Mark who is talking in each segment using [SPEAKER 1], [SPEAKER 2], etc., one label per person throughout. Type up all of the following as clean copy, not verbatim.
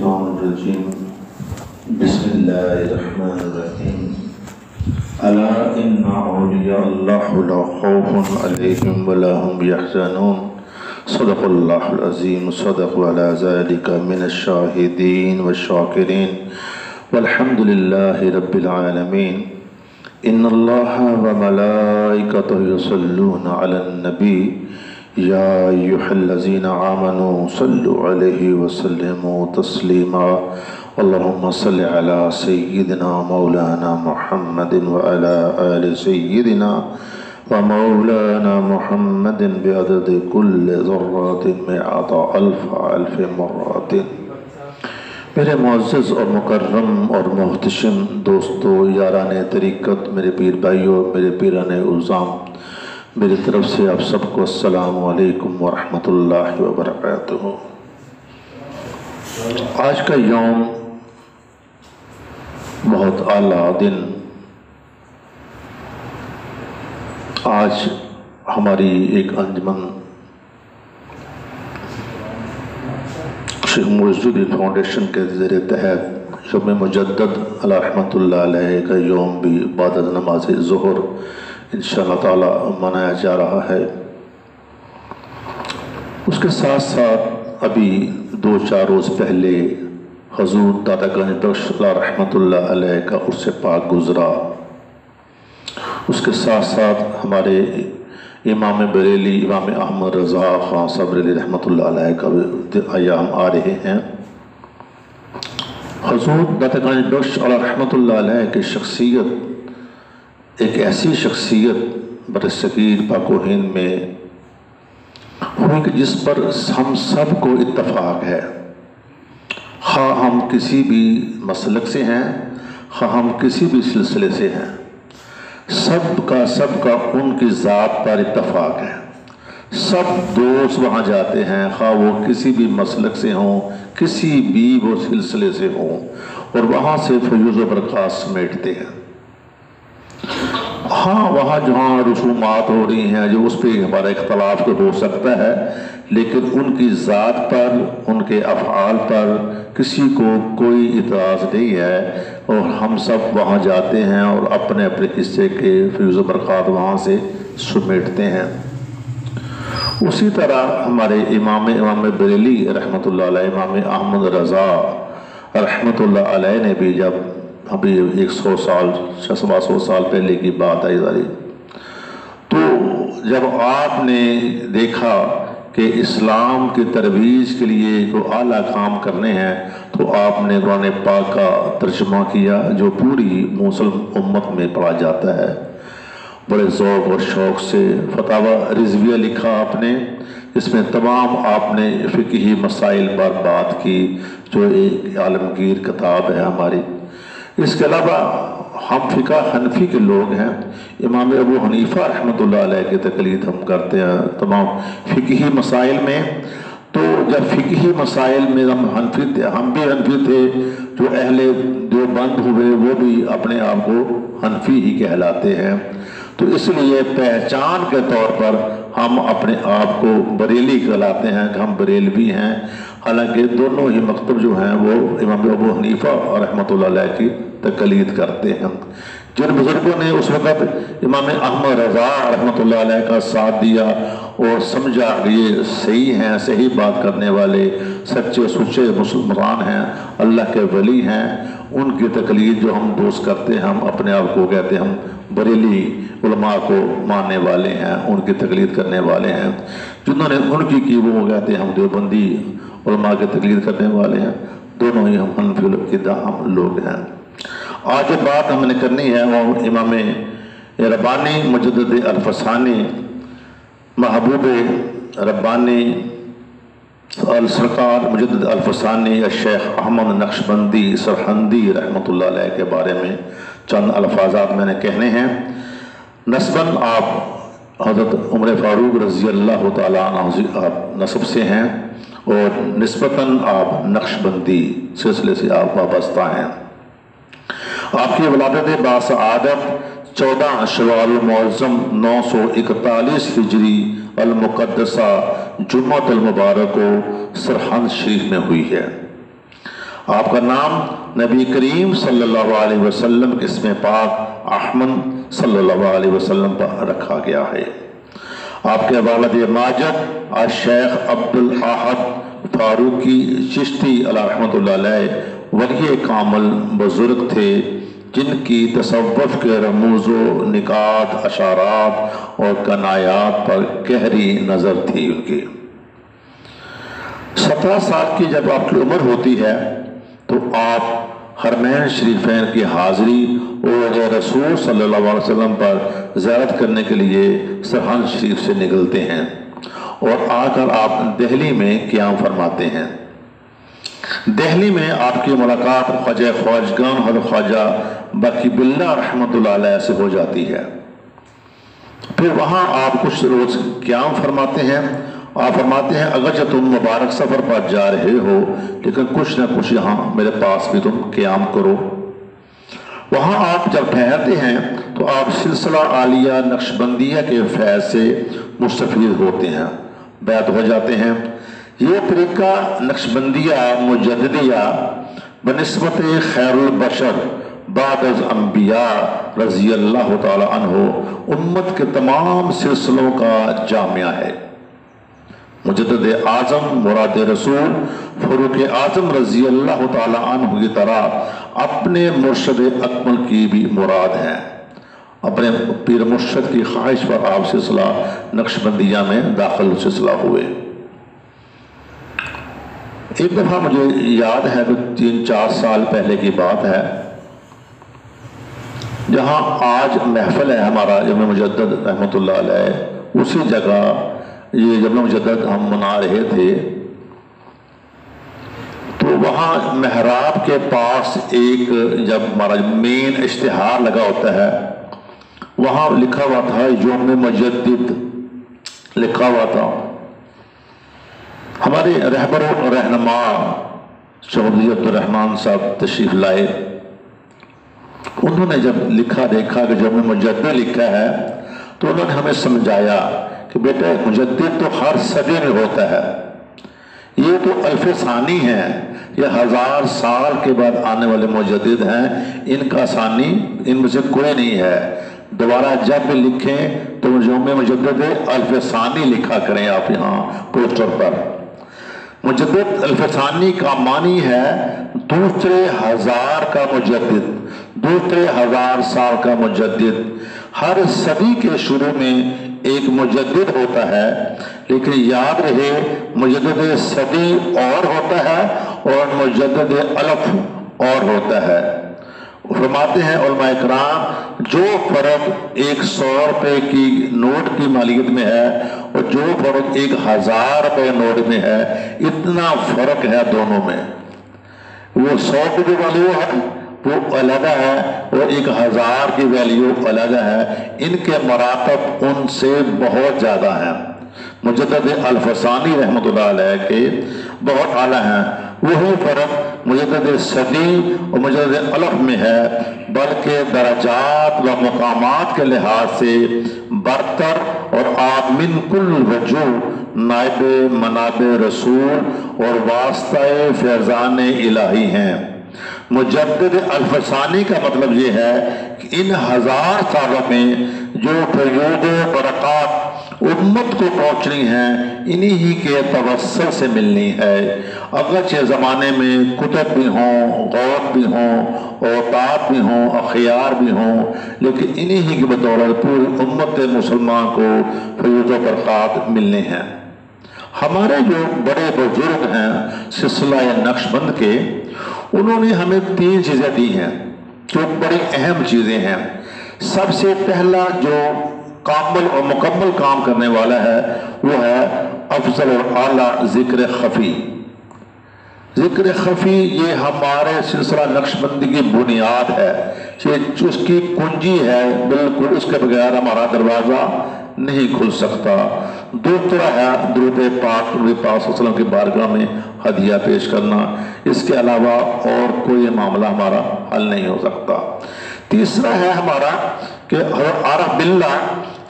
[SPEAKER 1] الشيطان الرجيم بسم الله الرحمن الرحيم ألا إن أولياء الله لا خوف عليهم ولا هم يحزنون صدق الله العظيم صدق على ذلك من الشاهدين والشاكرين والحمد لله رب العالمين إن الله وملائكته يصلون على النبي يا أيها الذين آمنوا صلوا عليه وسلموا تسليما اللهم صل على سيدنا مولانا محمد وعلى آل سيدنا ومولانا محمد بعدد كل ذرات مئة ألف مرات۔ میرے معزز اور مکرم اور محتشم دوستو، یاران طریقت، میرے پیر بھائیوں، میرے پیران عظام، میری طرف سے آپ سب کو السلام علیکم ورحمۃ اللہ وبرکاتہ۔ آج کا یوم بہت اعلیٰ دن، آج ہماری ایک انجمن شیخ معز الدین فاؤنڈیشن کے زیر تحت یوم مجدد علیہ رحمۃ اللہ علیہ کا یوم بھی بعد از نماز ظہر انشاءاللہ تعالی منایا جا رہا ہے۔ اس کے ساتھ ساتھ ابھی 2-4 روز پہلے حضور داتا گنج بخش علیہ رحمۃ اللہ علیہ کا عرس پاک گزرا۔ اس کے ساتھ ساتھ ہمارے امام بریلی امام احمد رضا خان صاحب بریلی رحمۃ اللہ علیہ کا بھی ایام آ رہے ہیں۔ حضور داتا گنج بخش علیہ رحمۃ اللہ علیہ کی شخصیت ایک ایسی شخصیت برصغیر پاک و ہند میں ہوئی کہ جس پر ہم سب کو اتفاق ہے، خواہ ہم کسی بھی مسلک سے ہیں، خواہ ہم کسی بھی سلسلے سے ہیں، سب کا ان کی ذات پر اتفاق ہے۔ سب دوست وہاں جاتے ہیں، خواہ وہ کسی بھی مسلک سے ہوں، کسی بھی وہ سلسلے سے ہوں، اور وہاں سے فیوز و برکات سمیٹتے ہیں۔ ہاں، وہاں جہاں رسومات ہو رہی ہیں جو اس پہ ہمارا اختلاف تو ہو سکتا ہے، لیکن ان کی ذات پر، ان کے افعال پر کسی کو کوئی اعتراض نہیں ہے، اور ہم سب وہاں جاتے ہیں اور اپنے اپنے حصے کے فیوز و برکات وہاں سے سمیٹتے ہیں۔ اسی طرح ہمارے امام بریلی رحمۃ اللہ علیہ، امام احمد رضا رحمۃ اللہ علیہ نے بھی جب ابھی 100 سال 100 سال پہلے کی بات آئی ذاری، تو جب آپ نے دیکھا کہ اسلام کی ترویج کے لیے کوئی اعلیٰ کام کرنے ہیں، تو آپ نے قرآن پاک کا ترجمہ کیا جو پوری مسلم امت میں پڑھا جاتا ہے۔ بڑے ذوق اور شوق سے فتاوی رضویہ لکھا آپ نے، اس میں تمام آپ نے فقہی مسائل پر بات کی، جو ایک عالمگیر کتاب ہے ہماری۔ اس کے علاوہ ہم فقہ حنفی کے لوگ ہیں، امام ابو حنیفہ رحمۃ اللہ علیہ کی تقلید ہم کرتے ہیں تمام فقہی مسائل میں۔ تو جب فقہی مسائل میں ہم بھی حنفی تھے، جو اہل دیوبند ہوئے وہ بھی اپنے آپ کو حنفی ہی کہلاتے ہیں، تو اس لیے پہچان کے طور پر ہم اپنے آپ کو بریلی کہلاتے ہیں کہ ہم بریلوی ہیں، حالانکہ دونوں ہی مکتب جو ہیں وہ امام ابو حنیفہ رحمۃ اللہ علیہ کی تقلید کرتے ہیں۔ جن بزرگوں نے اس وقت امام احمد رضا رحمۃ اللہ علیہ کا ساتھ دیا اور سمجھا کہ یہ صحیح ہیں، صحیح بات کرنے والے سچے سچے مسلمان ہیں، اللہ کے ولی ہیں، ان کی تقلید جو ہم دوست کرتے ہیں، ہم اپنے آپ کو کہتے ہیں ہم بریلی علماء کو ماننے والے ہیں، ان کی تقلید کرنے والے ہیں۔ جنہوں نے ان کی وہ کہتے ہیں ہم دیوبندی علماء کی تقلید کرنے والے ہیں، دونوں ہی ہم حنفی ہم لوگ ہیں۔ آج جو بات ہم نے کرنی ہے وہ امام ربانی مجدد الفسانی محبوب ربانی السرکار مجدد الفسانی الشیخ احمد نقشبندی سرہندی رحمۃ اللہ علیہ کے بارے میں چند الفاظات میں نے کہنے ہیں۔ نسباً آپ حضرت عمر فاروق رضی اللہ تعالیٰ عنہ آپ نسب سے ہیں، اور نسبتاً آپ نقشبندی سلسلے سے آپ وابستہ ہیں۔ آپ کی ولادت باسعادت 14 شوال المعظم 941 ہجری المقدسہ جمعۃ المبارک کو سرہند شریف میں ہوئی ہے۔ آپ کا نام نبی کریم صلی اللہ علیہ وسلم کے اسم پاک احمد صلی اللہ علیہ وسلم پر رکھا گیا ہے۔ آپ کے والد ماجد الشیخ عبد الاحد فاروقی چشتی علیہ رحمۃ اللہ علیہ ولی کامل بزرگ تھے، جن کی تصوف کے رموز و نکات، اشارات اور کنایات پر گہری نظر تھی ان کی۔ 17 سال کی جب آپ کی عمر ہوتی ہے تو آپ حرمین شریفین کی حاضری اور رسول صلی اللہ علیہ وسلم پر زیارت کرنے کے لیے سرہند شریف سے نکلتے ہیں اور آ کر آپ دہلی میں قیام فرماتے ہیں۔ دہلی میں آپ کی ملاقات خواجہ خواجگان حضرت خواجہ باقی باللہ رحمۃ اللہ علیہ سے ہو جاتی ہے۔ پھر وہاں آپ کچھ روز قیام فرماتے ہیں۔ آپ فرماتے ہیں اگرچہ تم مبارک سفر پر جا رہے ہو لیکن کچھ نہ کچھ یہاں میرے پاس بھی تم قیام کرو۔ وہاں آپ جب ٹھہرتے ہیں تو آپ سلسلہ عالیہ نقشبندیہ کے فیض سے مستفید ہوتے ہیں، بیعت ہو جاتے ہیں۔ یہ طریقہ نقشبندیہ مجددیہ بنسبت خیر البشر بعد از انبیاء رضی اللہ تعالی عنہ امت کے تمام سلسلوں کا جامعہ ہے۔ مجدد اعظم مراد رسول فاروق اعظم رضی اللہ تعالی عنہ کی طرح اپنے مرشد اکمل کی بھی مراد ہے۔ اپنے پیر مرشد کی خواہش پر آپ سلسلہ نقشبندیہ میں داخل سلسلہ ہوئے۔ ایک دفعہ مجھے یاد ہے کہ 3-4 سال پہلے کی بات ہے، جہاں آج محفل ہے ہمارا جامع مجدد رحمۃ اللہ علیہ، اسی جگہ یہ جامع مجدد ہم منا رہے تھے تو وہاں محراب کے پاس ایک جب ہمارا مین اشتہار لگا ہوتا ہے وہاں لکھا ہوا تھا یوم مجدد لکھا ہوا تھا۔ ہمارے رہبر و رہنما چودھری عبد الرحمن صاحب تشریف لائے، انہوں نے جب لکھا دیکھا کہ یوم مجدد لکھا ہے تو انہوں نے ہمیں سمجھایا کہ بیٹا مجدد تو ہر صدی میں ہوتا ہے، یہ تو الف ثانی ہے، یہ 1000 سال کے بعد آنے والے مجدد ہیں، ان کا ثانی ان میں سے کوئی نہیں ہے۔ دوبارہ جب بھی لکھیں تو یوم مجدد الف ثانی لکھا کریں آپ یہاں پوسٹر پر۔ مجدد الف ثانی کا معنی ہے دوسرے 1000 کا مجدد، دوسرے 1000 سال کا مجدد۔ ہر صدی کے شروع میں ایک مجدد ہوتا ہے، لیکن یاد رہے مجدد صدی اور ہوتا ہے اور مجدد الف اور ہوتا ہے۔ فرماتے ہیں علماء کرام جو فرق 100 روپے کی نوٹ کی مالیت میں ہے اور جو فرق 1000 روپے نوٹ میں ہے، اتنا فرق ہے دونوں میں۔ وہ 100 کی ویلیو ہے وہ علیحدہ ہے اور 1000 کی ویلیو علیحدہ ہے، ان کے مراتب ان سے بہت زیادہ ہیں۔ مجدد الف ثانی رحمۃ اللہ علیہ کے بہت اعلیٰ ہیں، وہی فرق مجدد صدی اور مجدد الف میں ہے، بلکہ درجات و مقامات کے لحاظ سے برتر اور آپ من کل وجوہ نائب مناب رسول اور واسطہ فیضان الہی ہیں۔ مجدد الف ثانی کا مطلب یہ ہے کہ ان 1000 سالوں میں جو فیوض و برکات امت کو پہنچنی ہیں انہی ہی کے توسل سے ملنی ہے۔ اگرچہ زمانے میں کتب بھی ہوں، غوث بھی ہوں، اوتاد بھی ہوں، اخیار بھی ہوں، لیکن انہی ہی کی بدولت پوری امت مسلمان کو فیوض و برکات ملنے ہیں۔ ہمارے جو بڑے بزرگ ہیں سلسلہ نقشبند کے، انہوں نے ہمیں 3 چیزیں دی ہیں جو بڑی اہم چیزیں ہیں۔ سب سے پہلا جو کامل اور مکمل کام کرنے والا ہے وہ ہے افضل اور اعلیٰ ذکر خفی۔ ذکر خفی یہ ہمارے سلسلہ نقشبندی کی بنیاد ہے، اس کی کنجی ہے، بالکل اس کے بغیر ہمارا دروازہ نہیں کھل سکتا۔ دوسرا ہے درود پاک نبی پاک صلی اللہ علیہ وسلم کی بارگاہ میں ہدیہ پیش کرنا، اس کے علاوہ اور کوئی معاملہ ہمارا حل نہیں ہو سکتا۔ تیسرا ہے ہمارا کہ حضرت عارف باللہ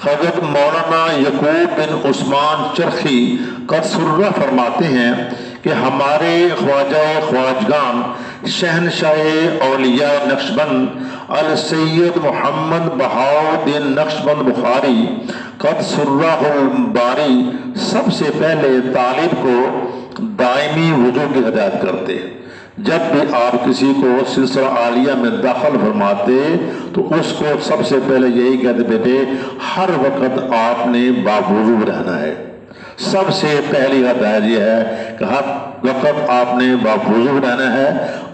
[SPEAKER 1] حضرت مولانا یعقوب بن عثمان چرخی قدس سرہ فرماتے ہیں کہ ہمارے خواجہ خواجگان شہنشاہ اولیاء نقشبند السید محمد بہاؤالدین نقشبند بخاری قدس سرہ الباری سب سے پہلے طالب کو دائمی وضو کی ہدایت کرتے. جب بھی آپ کسی کو سلسلہ عالیہ میں داخل فرماتے تو اس کو سب سے پہلے یہی کہتے بیٹے ہر وقت آپ نے باوضو رہنا ہے. سب سے پہلی ہدایت یہ ہے کہ ہر وقت آپ نے باوضو رہنا ہے.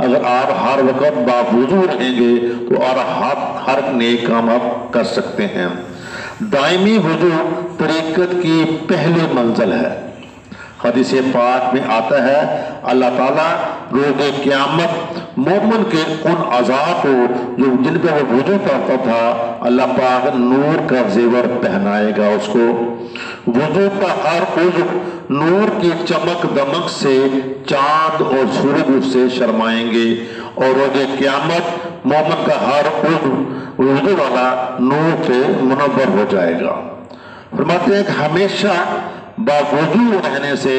[SPEAKER 1] اگر آپ ہر وقت باوضو رہیں گے تو اور ہر نیک کام آپ کر سکتے ہیں. دائمی وضو طریقت کی پہلی منزل ہے. حدیث پاک میں آتا ہے اللہ تعالیٰ روز قیامت مومن کے ان اعضاء کو جو جن پہ وہ وضو کرتا تھا اللہ پاک نور کا زیور پہنائے گا. اس کو وضو کا ہر عضو نور کی چمک دمک سے چاند اور سورج اس سے شرمائیں گے اور روز قیامت مومن کا ہر عضو وضو والا نور سے منور ہو جائے گا. فرماتے ہیں کہ ہمیشہ باوضو رہنے سے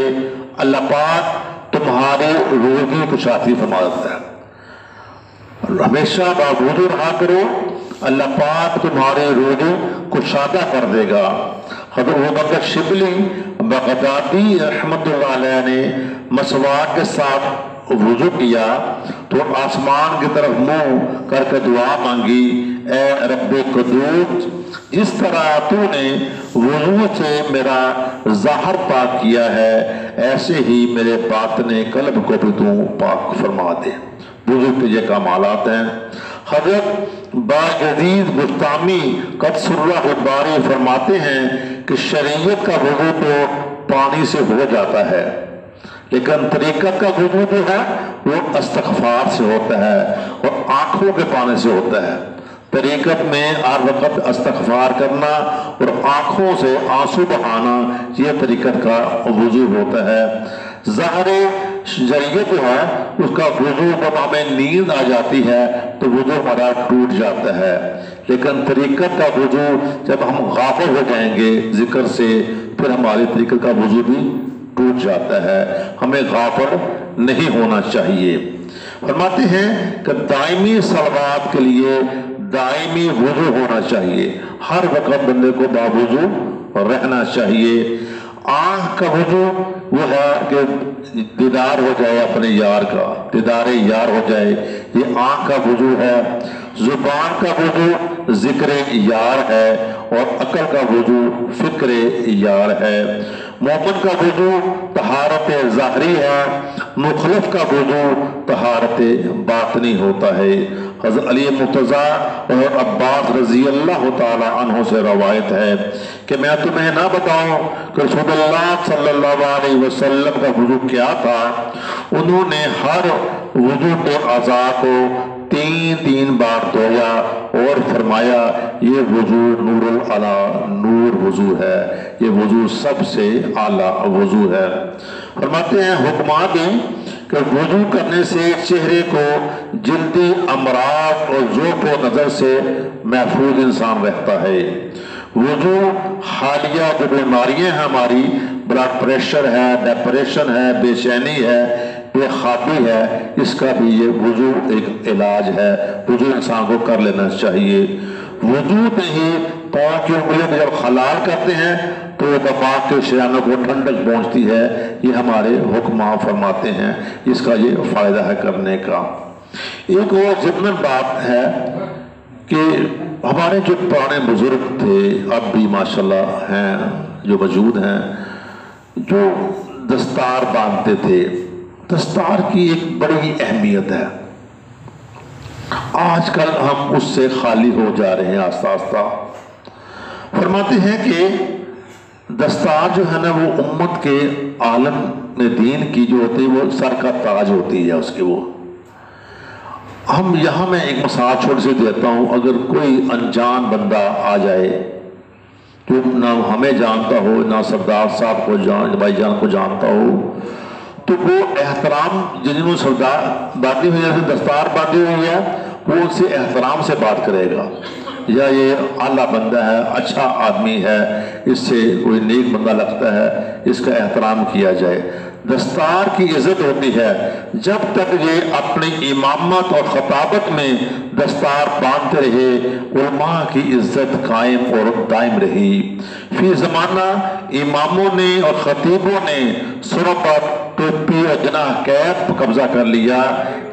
[SPEAKER 1] اللہ پاک تمہارے روزی کشادگی فرما دیتا ہے. ہمیشہ باوضو رہا کرو اللہ پاک تمہارے روزی کشادہ کر دے گا. حضرت ابوبکر شبلی بغدادی رحمت اللہ علیہ نے مسواک کے ساتھ وضو کیا تو آسمان کی طرف منہ کر کے دعا مانگی اے رب قدوس جس طرح تو نے وضو سے میرا ظاہر پاک کیا ہے ایسے ہی میرے باطن قلب کو بھی تو پاک فرما دے. وضو کے یہ کمالات ہیں. حضرت باجدید بستامی قدس سرہ الباری فرماتے ہیں کہ شریعت کا وضو تو پانی سے ہو جاتا ہے لیکن طریقت کا وضو جو ہے وہ استغفار سے ہوتا ہے اور آنکھوں کے پانی سے ہوتا ہے. طریقت میں ہر وقت استغفار کرنا اور آنکھوں سے آنسو بہانا یہ طریقت کا وضو ہوتا ہے. ظاہر شریعت جو ہے اس کا وضو جب ہمیں نیند آ جاتی ہے تو وضو ہمارا ٹوٹ جاتا ہے لیکن طریقت کا وضو جب ہم غافل ہو جائیں گے ذکر سے پھر ہماری طریقت کا وضو بھی ٹوٹ جاتا ہے. ہمیں غافل نہیں ہونا چاہیے. فرماتے ہیں کہ دائمی صلوات کے لیے دائمی وضو ہونا چاہیے. ہر وقت بندے کو باوضو رہنا چاہیے. آنکھ کا وضو وہ ہے کہ دیدار ہو جائے اپنے یار کا, دیدار یار ہو جائے, یہ آنکھ کا وضو ہے. زبان کا وضو ذکر یار ہے اور عقل کا وضو فکر یار ہے. مومن کا وضو طہارت ظاہری ہے, مخلف کا وضو طہارت باطنی ہوتا ہے. حضرت علی مرتضیٰ اور عباس رضی اللہ تعالی عنہ سے روایت ہے کہ میں تمہیں نہ بتاؤں کہ رسول اللہ صلی اللہ علیہ وسلم کا وضو کیا تھا. انہوں نے ہر وضو کے اعضاء کو 3 بار دھویا اور فرمایا یہ وضو نور العلا نور وضو ہے, یہ وضو سب سے اعلیٰ وضو ہے. فرماتے ہیں حکمات کہ وضو کرنے سے چہرے کو جلدی امراض اور ذوق و نظر سے محفوظ انسان رہتا ہے. وضو حالیہ جو بیماریاں ہیں ہماری بلڈ پریشر ہے, ڈپریشن ہے, بے چینی ہے, بے خوابی ہے, اس کا بھی یہ وضو ایک علاج ہے. وضو انسان کو کر لینا چاہیے. وضو میں ہی پاؤں کی انگلیاں جب خلال کرتے ہیں تو دماغ کے شریانوں کو ٹھنڈک پہنچتی ہے. یہ ہمارے حکماں فرماتے ہیں, اس کا یہ فائدہ ہے کرنے کا. ایک اور ضمن بات ہے کہ ہمارے جو پرانے بزرگ تھے اب بھی ماشاءاللہ ہیں جو موجود ہیں جو دستار باندھتے تھے. دستار کی ایک بڑی اہمیت ہے. آج کل ہم اس سے خالی ہو جا رہے ہیں آہستہ آہستہ. فرماتے ہیں کہ دستار جو ہے نا وہ امت کے عالم میں دین کی جو ہوتی ہے وہ سر کا تاج ہوتی ہے اس کے. وہ ہم یہاں میں ایک مثال چھوٹی سی دیتا ہوں. اگر کوئی انجان بندہ آ جائے جو نہ ہمیں جانتا ہو نہ سردار صاحب کو بھائی جان کو جانتا ہو تو وہ احترام جنہوں سردار باندھی ہوئی ہے دستار باندھی ہوئی ہے وہ ان سے احترام سے بات کرے گا. یا یہ اعلیٰ بندہ ہے, اچھا آدمی ہے, اس سے کوئی نیک بندہ لگتا ہے, اس کا احترام کیا جائے. دستار کی عزت ہوتی ہے جب تک یہ اپنی امامت اور خطابت میں دستار باندھتے رہے، علماء کی عزت قائم اور دائم رہی۔ فی زمانہ اماموں نے اور خطیبوں نے سروں پر ٹوپی اور جناح کیپ قبضہ کر لیا،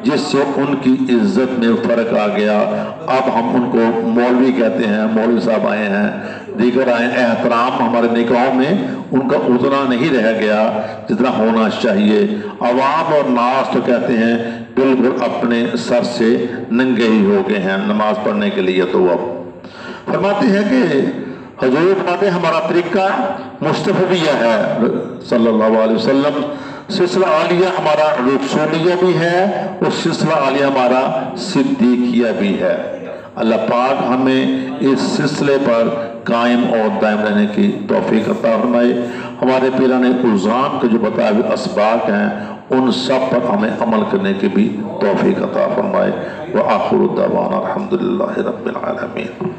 [SPEAKER 1] جس سے ان کی عزت میں فرق آ گیا۔ اب ہم ان کو مولوی کہتے ہیں، مولوی صاحب آئے ہیں، دیگر آئے، احترام ہمارے نکاحوں میں ان کا اتنا نہیں رہ گیا جتنا ہونا چاہیے۔ عوام اور ناس تو کہتے ہیں بالکل اپنے سر سے ننگے ہی ہو گئے ہیں نماز پڑھنے کے لیے۔ تو اب فرماتے ہیں کہ حضور فرماتے ہیں ہمارا طریقہ مصطفیہ ہے صلی اللہ علیہ وسلم، سلسلہ عالیہ ہمارا رسولیہ بھی ہے اور سلسلہ عالیہ ہمارا صدیقیہ بھی ہے۔ اللہ پاک ہمیں اس سلسلے پر قائم اور دائم رہنے کی توفیق عطا فرمائے۔ ہمارے پیران اعظام کے جو بتائے ہوئے اسباق ہیں ان سب پر ہمیں عمل کرنے کی بھی توفیق عطا فرمائے۔ وآخر دعوانا الحمدللہ رب العالمین۔